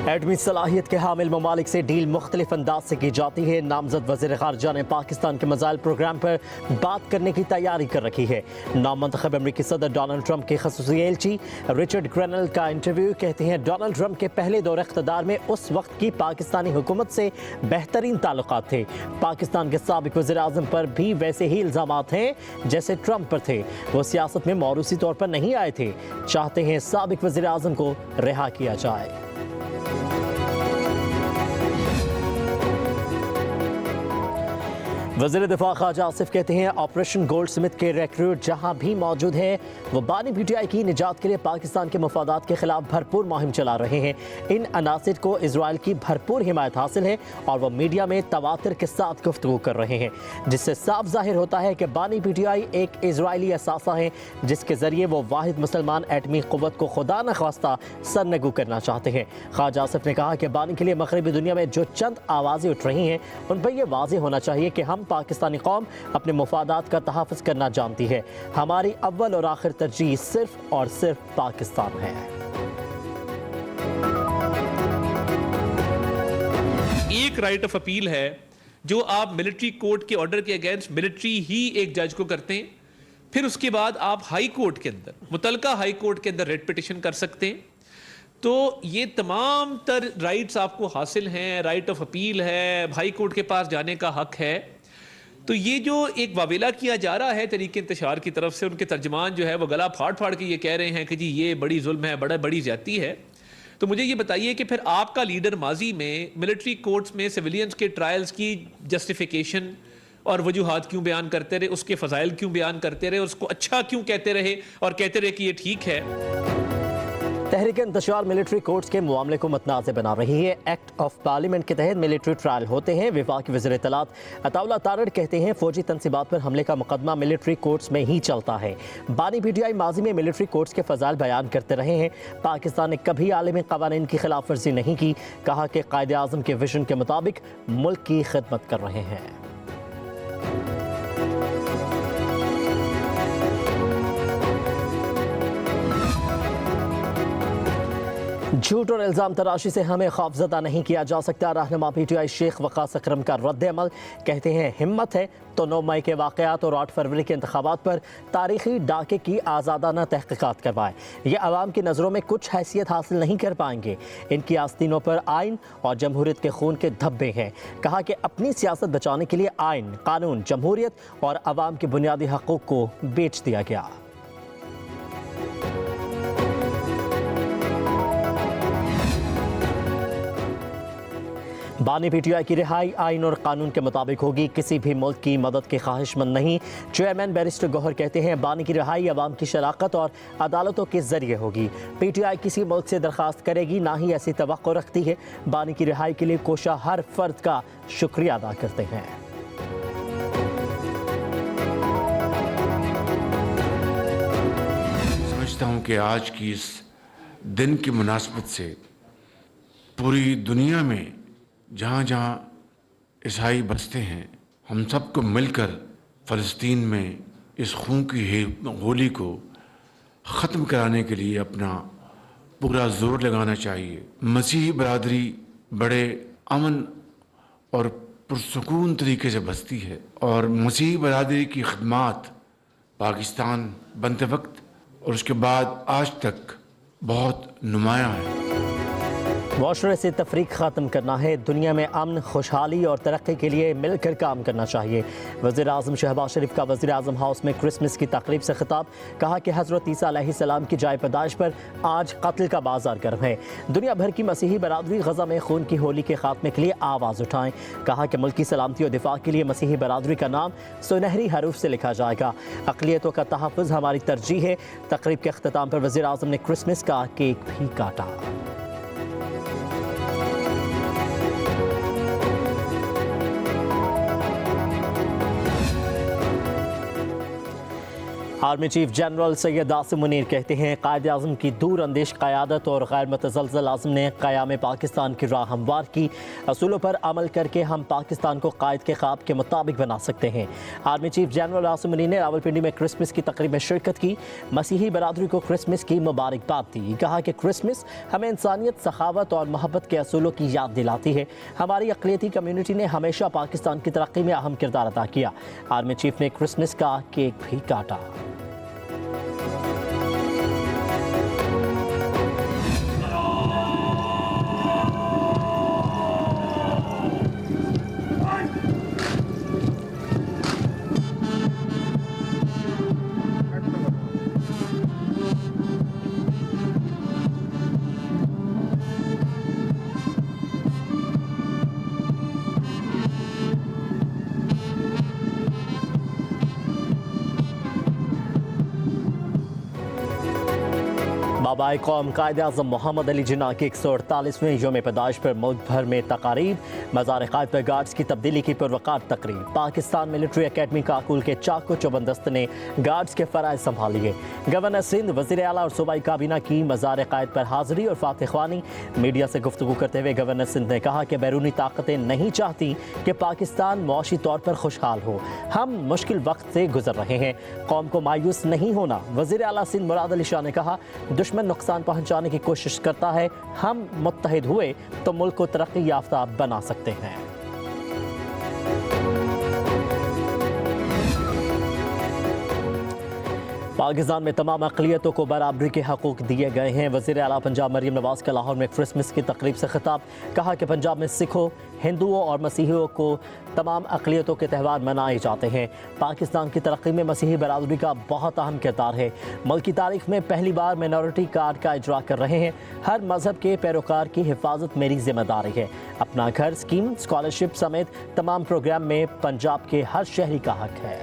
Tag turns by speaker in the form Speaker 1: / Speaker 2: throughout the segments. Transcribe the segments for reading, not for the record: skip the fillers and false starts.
Speaker 1: ایٹمی صلاحیت کے حامل ممالک سے ڈیل مختلف انداز سے کی جاتی ہے۔ نامزد وزیر خارجہ نے پاکستان کے میزائل پروگرام پر بات کرنے کی تیاری کر رکھی ہے۔ نامنتخب امریکی صدر ڈونلڈ ٹرمپ کے خصوصی ایلچی رچرڈ گرینل کا انٹرویو، کہتے ہیں ڈونلڈ ٹرمپ کے پہلے دور اقتدار میں اس وقت کی پاکستانی حکومت سے بہترین تعلقات تھے۔ پاکستان کے سابق وزیر اعظم پر بھی ویسے ہی الزامات ہیں جیسے ٹرمپ پر تھے۔ وہ سیاست میں موروثی طور پر نہیں آئے تھے، چاہتے ہیں سابق وزیر اعظم کو رہا کیا جائے۔ وزیر دفاع خواجہ آصف کہتے ہیں آپریشن گولڈ سمتھ کے ریکروٹ جہاں بھی موجود ہیں وہ بانی پی ٹی آئی کی نجات کے لیے پاکستان کے مفادات کے خلاف بھرپور مہم چلا رہے ہیں۔ ان عناصر کو اسرائیل کی بھرپور حمایت حاصل ہے اور وہ میڈیا میں تواتر کے ساتھ گفتگو کر رہے ہیں، جس سے صاف ظاہر ہوتا ہے کہ بانی پی ٹی آئی ایک اسرائیلی اثاثہ ہے جس کے ذریعے وہ واحد مسلمان ایٹمی قوت کو خدا نخواستہ سرنگو کرنا چاہتے ہیں۔ خواجہ آصف نے کہا کہ بانی کے لیے مغربی دنیا میں جو چند آوازیں اٹھ رہی ہیں ان پر یہ واضح ہونا چاہیے کہ ہم پاکستانی قوم اپنے مفادات کا تحفظ کرنا جانتی ہے۔ ہماری اول اور آخر ترجیح صرف اور صرف پاکستان ہے۔
Speaker 2: ایک رائٹ آف اپیل ہے جو آپ ملٹری کورٹ کے آرڈر کے اگینسٹ ملٹری ہی ایک جج کو کرتے ہیں، پھر اس کے بعد آپ ہائی کورٹ کے اندر، متعلقہ ہائی کورٹ کے اندر ریٹ پٹیشن کر سکتے ہیں۔ تو یہ تمام تر رائٹس آپ کو حاصل ہیں، رائٹ آف اپیل ہے، ہائی کورٹ کے پاس جانے کا حق ہے۔ تو یہ جو ایک واویلا کیا جا رہا ہے تحریک انتشار کی طرف سے، ان کے ترجمان جو ہے وہ گلا پھاڑ پھاڑ کے یہ کہہ رہے ہیں کہ جی یہ بڑی ظلم ہے، بڑی زیادتی ہے۔ تو مجھے یہ بتائیے کہ پھر آپ کا لیڈر ماضی میں ملٹری کورٹس میں سویلینز کے ٹرائلز کی جسٹیفیکیشن اور وجوہات کیوں بیان کرتے رہے، اس کے فضائل کیوں بیان کرتے رہے، اس کو اچھا کیوں کہتے رہے اور کہتے رہے کہ یہ ٹھیک ہے؟
Speaker 1: تحریک انتشار ملٹری کورٹس کے معاملے کو متنازع بنا رہی ہے۔ ایکٹ آف پارلیمنٹ کے تحت ملٹری ٹرائل ہوتے ہیں۔ وفاقی وزیر اطلاعات عطا اللہ تارڑ کہتے ہیں فوجی تنصیبات پر حملے کا مقدمہ ملٹری کورٹس میں ہی چلتا ہے۔ بانی پی ٹی آئی ماضی میں ملٹری کورٹس کے فضائل بیان کرتے رہے ہیں۔ پاکستان نے کبھی عالمی قوانین کی خلاف ورزی نہیں کی، کہا کہ قائد اعظم کے ویژن کے مطابق ملک کی خدمت کر رہے ہیں۔ جھوٹ اور الزام تراشی سے ہمیں خوفزدہ نہیں کیا جا سکتا۔ رہنما پی ٹی آئی شیخ وقاص اکرم کا رد عمل، کہتے ہیں ہمت ہے تو 9 مئی کے واقعات اور 8 فروری کے انتخابات پر تاریخی ڈاکے کی آزادانہ تحقیقات کروائے۔ یہ عوام کی نظروں میں کچھ حیثیت حاصل نہیں کر پائیں گے۔ ان کی آستینوں پر آئین اور جمہوریت کے خون کے دھبے ہیں۔ کہا کہ اپنی سیاست بچانے کے لیے آئین، قانون، جمہوریت اور عوام کے بنیادی حقوق کو بیچ دیا گیا۔ بانی پی ٹی آئی کی رہائی آئین اور قانون کے مطابق ہوگی، کسی بھی ملک کی مدد کی خواہش مند نہیں۔ چیئرمین بیرسٹر گوہر کہتے ہیں بانی کی رہائی عوام کی شراکت اور عدالتوں کے ذریعے ہوگی۔ پی ٹی آئی کسی ملک سے درخواست کرے گی، نہ ہی ایسی توقع رکھتی ہے۔ بانی کی رہائی کے لیے کوشاں ہر فرد کا شکریہ ادا کرتے ہیں۔
Speaker 3: سمجھتا ہوں کہ آج کی اس دن کی مناسبت سے پوری دنیا میں جہاں جہاں عیسائی بستے ہیں، ہم سب کو مل کر فلسطین میں اس خون کی ہولی کو ختم کرانے کے لیے اپنا پورا زور لگانا چاہیے۔ مسیحی برادری بڑے امن اور پرسکون طریقے سے بستی ہے اور مسیحی برادری کی خدمات پاکستان بنتے وقت اور اس کے بعد آج تک بہت نمایاں ہے۔
Speaker 1: معاشرے سے تفریق ختم کرنا ہے، دنیا میں امن، خوشحالی اور ترقی کے لیے مل کر کام کرنا چاہیے۔ وزیر اعظم شہباز شریف کا وزیر اعظم ہاؤس میں کرسمس کی تقریب سے خطاب، کہا کہ حضرت عیسیٰ علیہ السلام کی جائے پیدائش پر آج قتل کا بازار گرم ہے۔ دنیا بھر کی مسیحی برادری غزہ میں خون کی ہولی کے خاتمے کے لیے آواز اٹھائیں۔ کہا کہ ملکی سلامتی اور دفاع کے لیے مسیحی برادری کا نام سنہری حروف سے لکھا جائے گا۔ اقلیتوں کا تحفظ ہماری ترجیح ہے۔ تقریب کے اختتام پر وزیر اعظم نے کرسمس کا کیک بھی کاٹا۔ Army chief general Syed Asim Munir कहते हैं कायद आज़म की दूर अंदेश क़यादत और गैर मुतज़लज़ल आज़म ने क़याम पाकिस्तान की राह हमवार की। असूलों पर अमल करके हम पाकिस्तान को कायद के ख्वाब के मुताबिक बना सकते हैं। Army chief general Asim Munir ने रावलपिंडी में क्रिसमस की तकरीब में शिरकत की। मसीही बरादरी को क्रिसमस की मुबारकबाद दी। कहा कि क्रिसमस हमें इंसानियत, सखावत और मोहब्बत के असूलों की याद दिलाती है। हमारी अक़लियती कम्यूनिटी ने हमेशा पाकिस्तान की तरक्की में अहम किरदार अदा किया। आर्मी चीफ ने क्रिसमस का केक भी काटा। बाबाए कौम कायद-ए-आज़म मोहम्मद अली जिन्ना के 148वें योम पैदाइश पर मुल्क भर में तकारीब। मज़ार क़ायद पर गार्ड्स की तब्दीली की पुरवकार तकरीब। पाकिस्तान मिलिट्री अकेडमी काकुल के चाको चौबंदस्त ने गार्ड्स के फ़राइज़ संभाल लिए। गवर्नर सिंध, वज़ीर आला और सूबाई काबीना की मज़ार क़ायद पर हाज़िरी और फातह ख्वानी। मीडिया से गुफ्तगू करते हुए गवर्नर सिंध ने कहा कि बैरूनी ताकतें नहीं चाहती कि पाकिस्तान मुआशी तौर पर खुशहाल हो। हम मुश्किल वक्त से गुजर रहे हैं, कौम को मायूस नहीं होना। वज़ीर आला सिंध मुराद अली शाह ने कहा, दुश्मन नुकसान पहुंचाने की कोशिश करता है, हम मुत्तहिद हुए तो मुल्क को तरक्की याफ्ता बना सकते हैं। पाकिस्तान में तमाम अक़लियतों को बराबरी के हकूक़ दिए गए हैं। वज़ीर आला पंजाब मरियम नवाज़ का लाहौर में क्रिसमस की तकरीब से खिताब। कहा कि पंजाब में सिखों, हिंदुओं और मसीहियों को तमाम अक़लियतों के त्यौहार मनाए जाते हैं। पाकिस्तान की तरक्की में मसीही बरादरी का बहुत अहम किरदार है। मुल्क की तारीख में पहली बार माइनॉरिटी कार्ड का इजरा कर रहे हैं। हर मज़हब के पैरोकार की हिफाजत मेरी जिम्मेदारी है। अपना घर स्कीम, स्कॉलरशिप समेत तमाम प्रोग्राम में पंजाब के हर शहरी का हक है।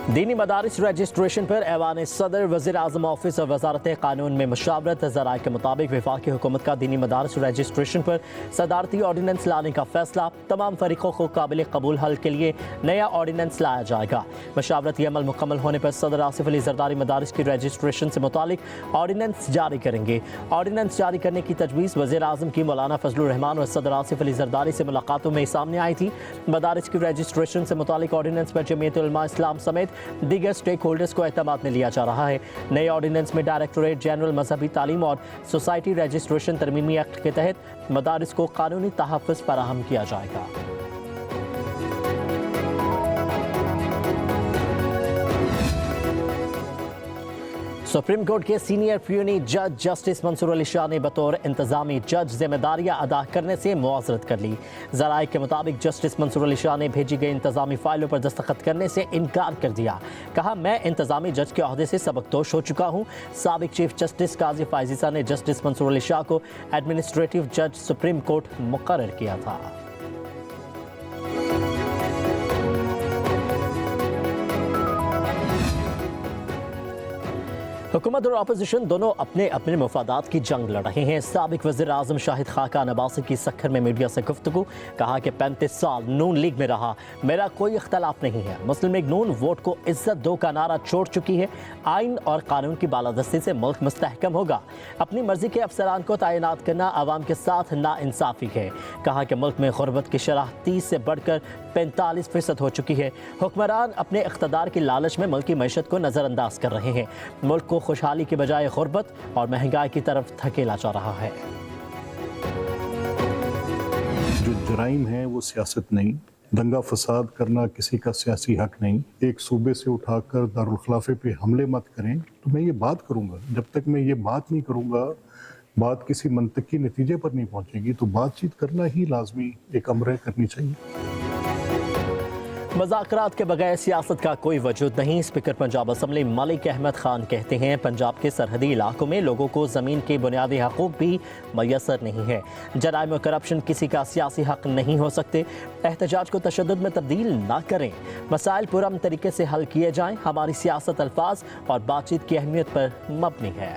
Speaker 1: दीनी मदारिस रजिस्ट्रेशन पर ऐवान सदर, वज़ीर आज़म ऑफिस और वज़ारत कानून में मुशावरत। ज़राए के मुताबिक वफाकी हुकूमत का दीनी मदारिस रजिस्ट्रेशन पर सदारती ऑर्डिनेंस लाने का फैसला। तमाम फरीकों को काबिल कबूल हल के लिए नया ऑर्डिनेंस लाया जाएगा। मशावरती अमल मुकम्मल होने पर सदर आसिफ अली जरदारी मदारिस की रजिस्ट्रेशन से मुतालिक ऑर्डिनेंस जारी करेंगे। ऑर्डिनेंस जारी करने की तजवीज़ वज़ीर आज़म की मौलाना फजलुर रहमान और सदर आसिफ अली जरदारी से मुलाकातों में सामने आई थी। मदारिस की रजिस्ट्रेशन से मुतालिक ऑर्डिनेंस पर जमीयत उलमा इस्लाम समेत दीगर स्टेक होल्डर्स को एतमाद में लिया जा रहा है। नए ऑर्डिनेंस में डायरेक्टोरेट जनरल मजहबी तालीम और सोसाइटी रजिस्ट्रेशन तरमीमी एक्ट के तहत मदारिस को कानूनी तहफ़्फ़ुज़ फराहम किया जाएगा। सुप्रीम कोर्ट के सीनियर प्यूनी जज जस्टिस मंसूर अली शाह ने बतौर इंतजामी जज जिम्मेदारियां अदा करने से मुआज़रत कर ली। ज़राए के मुताबिक जस्टिस मंसूर अली शाह ने भेजी गई इंतजामी फाइलों पर दस्तखत करने से इनकार कर दिया। कहा, मैं इंतजामी जज के ओहदे से सबकदोश हो चुका हूँ। साबिक चीफ जस्टिस काजी फायजीसा ने जस्टिस मंसूर अली शाह को एडमिनिस्ट्रेटिव जज सुप्रीम कोर्ट मुकर्रर किया था। हुकूमत और अपोजिशन दोनों अपने अपने मफादात की जंग लड़ रहे हैं। साबिक वज़ीर आज़म शाहिद खाकान अब्बासी की सक्खर में मीडिया से गुफ्तगू। कहा कि 35 साल नून लीग में रहा, मेरा कोई इख्तलाफ नहीं है। मुस्लिम लीग नून वोट को इज्जत दो का नारा छोड़ चुकी है। आइन और कानून की बालादस्ती से मुल्क मुस्तहकम होगा। अपनी मर्जी के अफसरान को तैनात करना आवाम के साथ नाइंसाफ़ी है। कहा कि मुल्क में गुर्बत की शरह 30 से बढ़कर 45% हो चुकी है। हुक्मरान अपने इख्तदार की लालच में मुल्क की मईशत को नज़रअंदाज कर रहे हैं। मुल्क को खुशहाली की बजाय गुर्बत और महंगाई की तरफ धकेला जा रहा है।
Speaker 4: जो जराइम है वो सियासत नहीं, दंगा फसाद करना किसी का सियासी हक नहीं। एक सूबे से उठाकर दारुल खिलाफे पे हमले मत करें। तो मैं ये बात करूंगा, जब तक मैं ये बात नहीं करूंगा, बात किसी मंतकी नतीजे पर नहीं पहुंचेगी, तो बातचीत करना ही लाजमी एक अमर करनी चाहिए।
Speaker 1: मुज़ाकरात के बगैर सियासत का कोई वजूद नहीं। स्पीकर पंजाब असम्बली मलिक अहमद खान कहते हैं, पंजाब के सरहदी इलाकों में लोगों को ज़मीन के बुनियादी हकूक़ भी मैसर नहीं है। जराइम और करप्शन किसी का सियासी हक नहीं हो सकते। एहतजाज को तशद्दुद में तब्दील ना करें। मसाइल पुरअमन तरीके से हल किए जाएँ। हमारी सियासत अल्फाज और बातचीत की अहमियत पर मबनी है।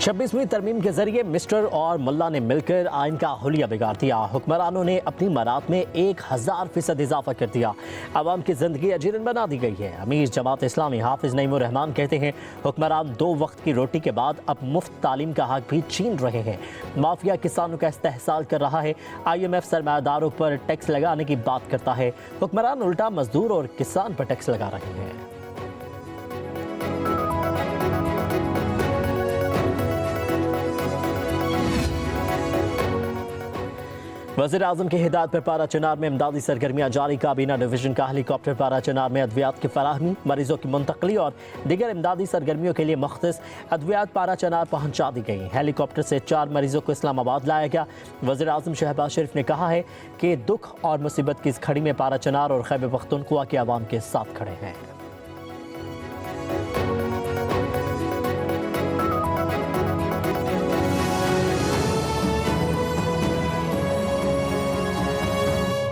Speaker 1: 26वीं तरमीम के जरिए मिस्टर और मुल्ला ने मिलकर आइन का हुलिया बिगाड़ दिया। हुक्मरानों ने अपनी मरात में 1000% इजाफा कर दिया। आवाम की जिंदगी अजीरन बना दी गई है। अमीर जमात इस्लामी हाफिज नईमुर रहमान कहते हैं हुक्मरान 2 वक्त की रोटी के बाद अब मुफ्त तालीम का हक भी छीन रहे हैं। माफिया किसानों का इस्तेहसाल कर रहा है। IMF सरमायादारों पर टैक्स लगाने की बात करता है। हुक्मरान उल्टा मजदूर और किसान पर टैक्स लगा रहे हैं। वज़ीर आज़म की हिदायत पर पारा चनार में इमदादी सरगर्मियाँ जारी। काबीना डिवीजन का हेलीकॉप्टर पारा चनार में अद्वियात की फराहमी, मरीजों की मुंतकली और दीगर इमदादी सरगर्मियों के लिए मख्सूस अद्वियात पारा चनार पहुँचा दी गई। हेलीकॉप्टर से 4 मरीजों को इस्लामाबाद लाया गया। वज़ीर आज़म शहबाज शरीफ ने कहा है कि दुख और मुसीबत की इस घड़ी में पारा चनार और खैबर पख्तूनख्वा के अवाम के साथ खड़े हैं।